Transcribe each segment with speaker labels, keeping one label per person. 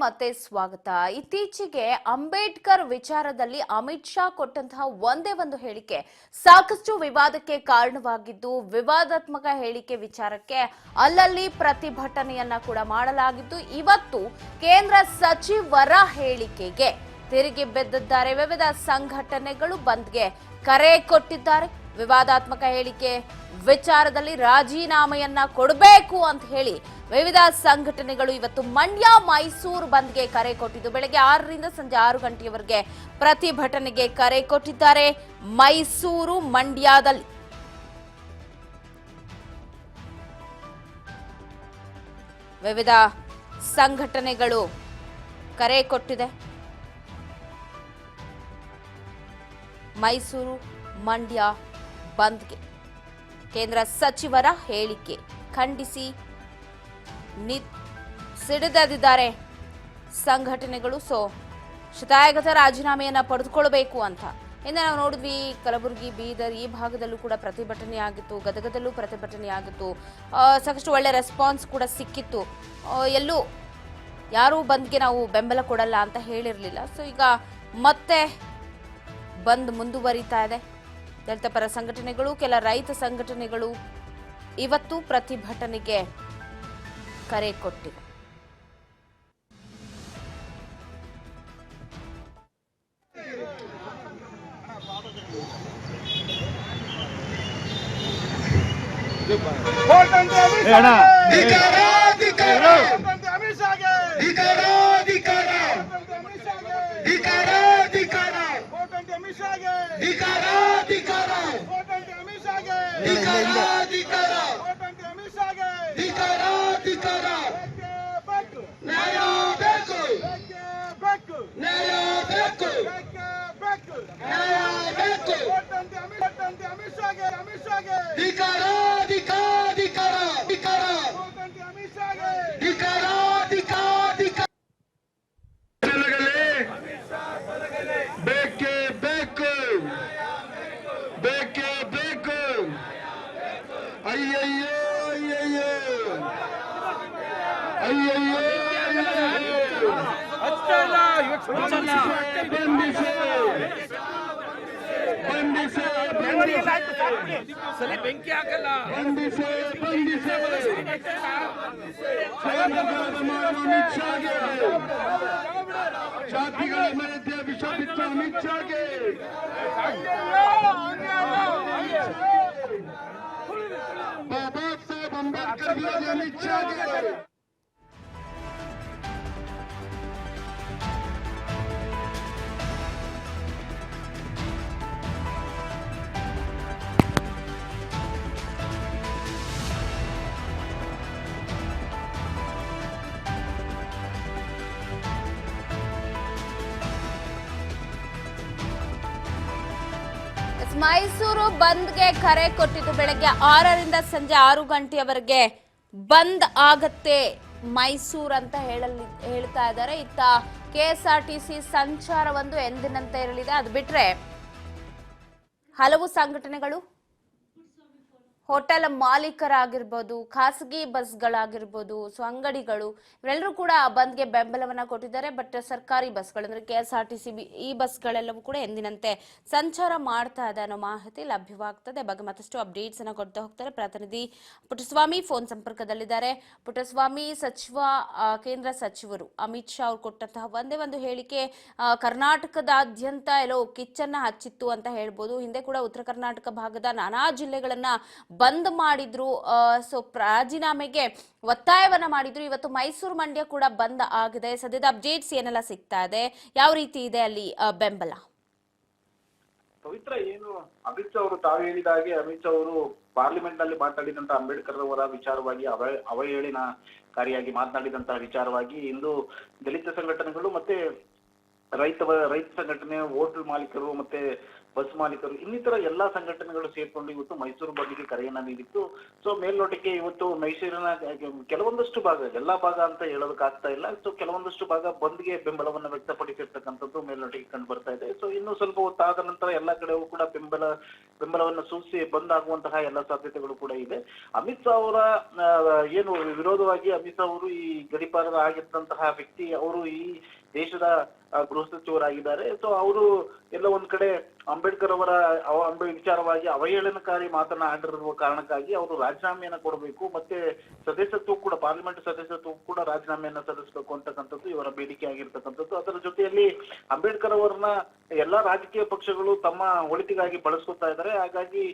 Speaker 1: ಮತ್ತೆ ಸ್ವಾಗತ. ಇತ್ತೀಚೆಗೆ ಅಂಬೇಡ್ಕರ್ ವಿಚಾರದಲ್ಲಿ ಅಮಿತ್ ಶಾ ಕೊಟ್ಟಂತಹ ಒಂದೇ ಒಂದು ಹೇಳಿಕೆ ಸಾಕಷ್ಟು ವಿವಾದಕ್ಕೆ ಕಾರಣವಾಗಿದ್ದು, ವಿವಾದಾತ್ಮಕ ಹೇಳಿಕೆ ವಿಚಾರಕ್ಕೆ ಅಲ್ಲಲ್ಲಿ ಪ್ರತಿಭಟನೆಯನ್ನ ಕೂಡ ಮಾಡಲಾಗಿದ್ದು, ಇವತ್ತು ಕೇಂದ್ರ ಸಚಿವರ ಹೇಳಿಕೆಗೆ ತಿರುಗಿ ಬಿದ್ದಿದ್ದಾರೆ. ವಿವಿಧ ಸಂಘಟನೆಗಳು ಬಂದ್ಗೆ ಕರೆ ಕೊಟ್ಟಿದ್ದಾರೆ. ವಿವಾದಾತ್ಮಕ ಹೇಳಿಕೆ ವಿಚಾರದಲ್ಲಿ ರಾಜೀನಾಮೆಯನ್ನ ಕೊಡಬೇಕು ಅಂತ ಹೇಳಿ ವಿವಿಧ ಸಂಘಟನೆಗಳು ಇವತ್ತು ಮಂಡ್ಯ ಮೈಸೂರು ಬಂದ್ಗೆ ಕರೆ ಕೊಟ್ಟಿದ್ದು, ಬೆಳಗ್ಗೆ 6ರಿಂದ ಸಂಜೆ 6 ಗಂಟೆಯವರೆಗೆ ಪ್ರತಿಭಟನೆಗೆ ಕರೆ ಕೊಟ್ಟಿದ್ದಾರೆ. ಮೈಸೂರು ಮಂಡ್ಯದಲ್ಲಿ ವಿವಿಧ ಸಂಘಟನೆಗಳು ಕರೆ ಕೊಟ್ಟಿದೆ. ಮೈಸೂರು ಮಂಡ್ಯ ಬಂದ್ಗೆ ಕೇಂದ್ರ ಸಚಿವರ ಹೇಳಿಕೆ ಖಂಡಿಸಿ ಸಿಡಿದಿದ್ದಾರೆ ಸಂಘಟನೆಗಳು. ಶತಾಯಗತ ರಾಜೀನಾಮೆಯನ್ನ ಪಡೆದುಕೊಳ್ಳಬೇಕು ಅಂತ ಇಂದ ನಾವು ನೋಡಿದ್ವಿ. ಕಲಬುರಗಿ, ಬೀದರ್ ಈ ಭಾಗದಲ್ಲೂ ಕೂಡ ಪ್ರತಿಭಟನೆ ಆಗಿತ್ತು, ಗದಗದಲ್ಲೂ ಪ್ರತಿಭಟನೆ ಆಗಿತ್ತು. ಸಾಕಷ್ಟು ಒಳ್ಳೆ ರೆಸ್ಪಾನ್ಸ್ ಕೂಡ ಸಿಕ್ಕಿತ್ತು. ಎಲ್ಲೂ ಯಾರೂ ಬಂದ್ಗೆ ನಾವು ಬೆಂಬಲ ಕೊಡಲ್ಲ ಅಂತ ಹೇಳಿರಲಿಲ್ಲ. ಈಗ ಮತ್ತೆ ಬಂದ್ ಮುಂದುವರಿತಾ ಇದೆ. ದಲಿತ ಪರ ಸಂಘಟನೆಗಳು, ಕೆಲ ರೈತ ಸಂಘಟನೆಗಳು ಇವತ್ತು ಪ್ರತಿಭಟನೆಗೆ ಕರೆ ಕೊಟ್ಟಿದೆ.
Speaker 2: ಬೆಂಕಿ ಹಾಕಲ್ಲ. ಜಾತಿಗಳ ಮಧ್ಯೆ ವಿಷ ಬಿತ್ತ ಅಮಿತ್ ಶಾಗೆ ಬಾಬಾ ಸಾಹೇಬ್ ಅಂಬೇಡ್ಕರ್ ವಿರೋಧಿ ಅಮಿತ್ ಶಾಗೆ
Speaker 1: ಮೈಸೂರು ಬಂದ್ಗೆ ಕರೆ ಕೊಟ್ಟಿದ್ದು, ಬೆಳಗ್ಗೆ 6ರಿಂದ ಸಂಜೆ 6 ಗಂಟೆಯವರೆಗೆ ಬಂದ್ ಆಗತ್ತೆ ಮೈಸೂರು ಅಂತ ಹೇಳ್ತಾ ಇದ್ದಾರೆ. ಇತ್ತ ಕೆಎಸ್ಆರ್ಟಿಸಿ ಸಂಚಾರ ಒಂದು ಎಂದಿನಂತೆ ಇರಲಿದೆ. ಅದು ಬಿಟ್ರೆ ಹಲವು ಸಂಘಟನೆಗಳು, ಹೋಟೆಲ್ ಮಾಲೀಕರಾಗಿರ್ಬೋದು, ಖಾಸಗಿ ಬಸ್ಗಳಾಗಿರ್ಬೋದು, ಅಂಗಡಿಗಳು ಇವರೆಲ್ಲರೂ ಕೂಡ ಬಂದ್ಗೆ ಬೆಂಬಲವನ್ನ ಕೊಟ್ಟಿದ್ದಾರೆ. ಬಟ್ ಸರ್ಕಾರಿ ಬಸ್ಗಳು ಅಂದ್ರೆ ಕೆಎಸ್ಆರ್ಟಿಸಿ ಈ ಬಸ್ಗಳೆಲ್ಲವೂ ಕೂಡ ಎಂದಿನಂತೆ ಸಂಚಾರ ಮಾಡ್ತಾ ಇದೆ ಅನ್ನೋ ಮಾಹಿತಿ ಲಭ್ಯವಾಗ್ತದೆ. ಬಗ್ಗೆ ಮತ್ತಷ್ಟು ಅಪ್ಡೇಟ್ಸ್ ಅನ್ನ ಕೊಡ್ತಾ ಹೋಗ್ತಾರೆ ಪ್ರತಿನಿಧಿ ಪುಟ್ಟಸ್ವಾಮಿ ಫೋನ್ ಸಂಪರ್ಕದಲ್ಲಿದ್ದಾರೆ. ಪುಟ್ಟಸ್ವಾಮಿ, ಕೇಂದ್ರ ಸಚಿವರು ಅಮಿತ್ ಶಾ ಅವರು ಕೊಟ್ಟಂತಹ ಒಂದೇ ಒಂದು ಹೇಳಿಕೆ ಕರ್ನಾಟಕದಾದ್ಯಂತ ಎಲ್ಲೋ ಕಿಚ್ಚನ್ನ ಹಚ್ಚಿತ್ತು ಅಂತ ಹೇಳ್ಬೋದು. ಹಿಂದೆ ಕೂಡ ಉತ್ತರ ಕರ್ನಾಟಕ ಭಾಗದ ನಾನಾ ಜಿಲ್ಲೆಗಳನ್ನ ಬಂದ್ ಮಾಡಿದ್ರು. ರಾಜೀನಾಮೆಗೆ ಒತ್ತಾಯವನ್ನ ಮಾಡಿದ್ರು. ಇವತ್ತು ಮೈಸೂರು ಮಂಡ್ಯ ಕೂಡ ಬಂದ್ ಆಗಿದೆ. ಸದ್ಯದ ಅಪ್ಡೇಟ್ಸ್ ಏನೆಲ್ಲ ಸಿಗ್ತಾ ಇದೆ, ಯಾವ ರೀತಿ ಇದೆ ಅಲ್ಲಿ ಬೆಂಬಲ?
Speaker 3: ಪವಿತ್ರ, ಏನು ಅಮಿತ್ ಶಾ ಅವರು ತಾವು ಹೇಳಿದ ಹಾಗೆ ಅಮಿತ್ ಶಾ ಅವರು ಪಾರ್ಲಿಮೆಂಟ್ ನಲ್ಲಿ ಮಾತಾಡಿದಂತ ಅಂಬೇಡ್ಕರ್ ಅವರ ವಿಚಾರವಾಗಿ ಅವಹೇಳನಕಾರಿಯಾಗಿ ಮಾತನಾಡಿದಂತಹ ವಿಚಾರವಾಗಿ ಇಂದು ದಲಿತ ಸಂಘಟನೆಗಳು ಮತ್ತೆ ರೈತ ಸಂಘಟನೆ, ಹೋಟೆಲ್ ಮಾಲೀಕರು ಮತ್ತೆ ಬಸ್ ಮಾಲೀಕರು ಇನ್ನಿತರ ಎಲ್ಲಾ ಸಂಘಟನೆಗಳು ಸೇರ್ಕೊಂಡು ಇವತ್ತು ಮೈಸೂರು ಬಂದ್ಗೆ ಕರೆಯನ್ನ ನೀಡಿತ್ತು. ಸೊ ಮೇಲ್ನೋಟಕ್ಕೆ ಇವತ್ತು ಮೈಸೂರಿನ ಕೆಲವೊಂದಷ್ಟು ಭಾಗ, ಎಲ್ಲಾ ಭಾಗ ಅಂತ ಹೇಳೋದಕ್ಕಾಗ್ತಾ ಇಲ್ಲ, ಸೊ ಕೆಲವೊಂದಷ್ಟು ಭಾಗ ಬಂದ್ಗೆ ಬೆಂಬಲವನ್ನ ವ್ಯಕ್ತಪಡಿಸಿರ್ತಕ್ಕಂಥದ್ದು ಮೇಲ್ನೋಟಕ್ಕೆ ಕಂಡು ಬರ್ತಾ ಇದೆ. ಸೊ ಇನ್ನು ಸ್ವಲ್ಪ ಹೊತ್ತಾದ ನಂತರ ಎಲ್ಲಾ ಕಡೆಯೂ ಕೂಡ ಬೆಂಬಲವನ್ನು ಸೂಚಿಸಿ ಬಂದ್ ಆಗುವಂತಹ ಎಲ್ಲ ಸಾಧ್ಯತೆಗಳು ಕೂಡ ಇದೆ. ಅಮಿತ್ ಶಾ ಅವರ ಏನು ವಿರೋಧವಾಗಿ ಅಮಿತ್ ಶಾ ಅವರು ಈ ಗಡಿಪಾರ ಆಗಿದ್ದಂತಹ ವ್ಯಕ್ತಿ, ಅವರು ಈ ದೇಶದ ಗೃಹ ಸಚಿವರಾಗಿದ್ದಾರೆ. ಸೊ ಅವರು ಎಲ್ಲ ಒಂದ್ ಕಡೆ ಅಂಬೇಡ್ಕರ್ ಅವರ ವಿಚಾರವಾಗಿ ಅವಹೇಳನಕಾರಿ ಮಾತನಾಡಿರುವ ಕಾರಣಕ್ಕಾಗಿ ಅವರು ರಾಜೀನಾಮೆಯನ್ನ ಕೊಡಬೇಕು, ಮತ್ತೆ ಸದಸ್ಯತ್ವ ಕೂಡ, ಪಾರ್ಲಿಮೆಂಟ್ ಸದಸ್ಯತ್ವ ಕೂಡ ರಾಜೀನಾಮೆಯನ್ನ ಸಲ್ಲಿಸಬೇಕು ಅಂತಕ್ಕಂಥದ್ದು ಇವರ ಬೇಡಿಕೆ ಆಗಿರ್ತಕ್ಕಂಥದ್ದು. ಅದರ ಜೊತೆಯಲ್ಲಿ ಅಂಬೇಡ್ಕರ್ ಅವರನ್ನ ಎಲ್ಲಾ ರಾಜಕೀಯ ಪಕ್ಷಗಳು ತಮ್ಮ ಒಳಿತಿಗಾಗಿ ಬಳಸ್ಕೊತಾ ಇದ್ದಾರೆ. ಹಾಗಾಗಿ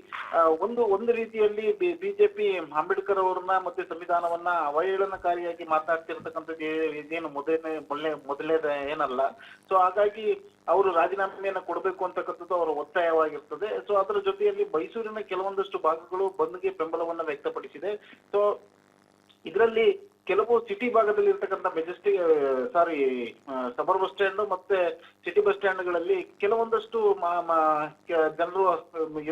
Speaker 3: ಒಂದು ರೀತಿಯಲ್ಲಿ ಬಿಜೆಪಿ ಅಂಬೇಡ್ಕರ್ ಅವರನ್ನ ಮತ್ತೆ ಸಂವಿಧಾನವನ್ನ ಅವಹೇಳನಕಾರಿಯಾಗಿ ಮಾತನಾಡ್ತಿರ್ತಕ್ಕಂಥದ್ದು ಇದೇನು ಮೊದಲನೇದ ಏನಲ್ಲ. ಸೊ ಹಾಗಾಗಿ ಅವರು ರಾಜೀನಾಮೆಯನ್ನ ಕೊಡಬೇಕು ಅಂತಕ್ಕಂಥದ್ದು ಅವರ ಒತ್ತಾಯವಾಗಿರ್ತದೆ. ಸೊ ಅದರ ಜೊತೆಯಲ್ಲಿ ಮೈಸೂರಿನ ಕೆಲವೊಂದಷ್ಟು ಭಾಗಗಳು ಬಂದ್ಗೆ ಬೆಂಬಲವನ್ನ ವ್ಯಕ್ತಪಡಿಸಿದೆ. ಸೊ ಇದರಲ್ಲಿ ಕೆಲವು ಸಿಟಿ ಭಾಗದಲ್ಲಿ ಇರ್ತಕ್ಕಂಥ ಸಬರ್ ಬಸ್ ಸ್ಟ್ಯಾಂಡ್ ಮತ್ತೆ ಸಿಟಿ ಬಸ್ ಸ್ಟ್ಯಾಂಡ್ಗಳಲ್ಲಿ ಕೆಲವೊಂದಷ್ಟು ಜನರು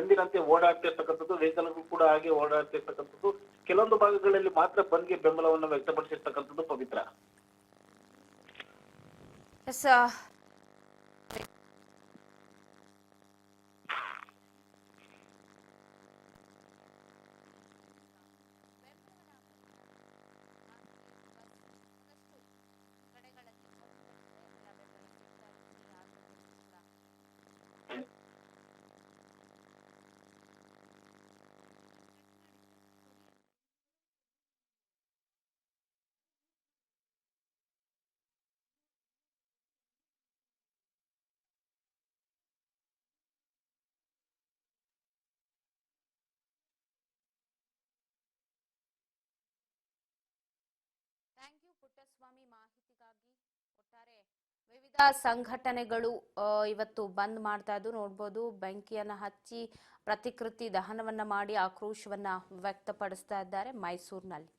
Speaker 3: ಎಂದಿನಂತೆ ಓಡಾಡ್ತಿರ್ತಕ್ಕಂಥದ್ದು, ವೆಹಿಕಲ್ಗಳು ಕೂಡ ಹಾಗೆ ಓಡಾಡ್ತಿರ್ತಕ್ಕಂಥದ್ದು, ಕೆಲವೊಂದು ಭಾಗಗಳಲ್ಲಿ ಮಾತ್ರ ಬಂದ್ಗೆ ಬೆಂಬಲವನ್ನು ವ್ಯಕ್ತಪಡಿಸಿರ್ತಕ್ಕಂಥದ್ದು. ಪವಿತ್ರ.
Speaker 1: ಎಸ್ ಥ್ಯಾಂಕ್ ಯು ಪುಟ್ಟಸ್ವಾಮಿ ಮಾಹಿತಿಗಾಗಿ. ಒಟ್ಟಾರೆ ವಿವಿಧ ಸಂಘಟನೆಗಳು ಇವತ್ತು ಬಂದ್ ಮಾಡ್ತಾ ಇದ್ದು ನೋಡ್ಬೋದು. ಬೆಂಕಿಯನ್ನ ಹಚ್ಚಿ ಪ್ರತಿಕೃತಿ ದಹನವನ್ನ ಮಾಡಿ ಆಕ್ರೋಶವನ್ನ ವ್ಯಕ್ತಪಡಿಸ್ತಾ ಇದ್ದಾರೆ ಮೈಸೂರಿನಲ್ಲಿ.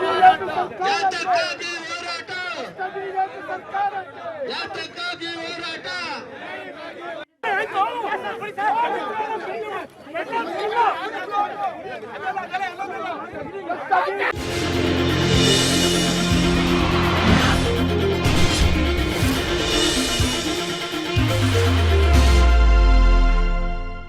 Speaker 2: ಹೋರಾಟ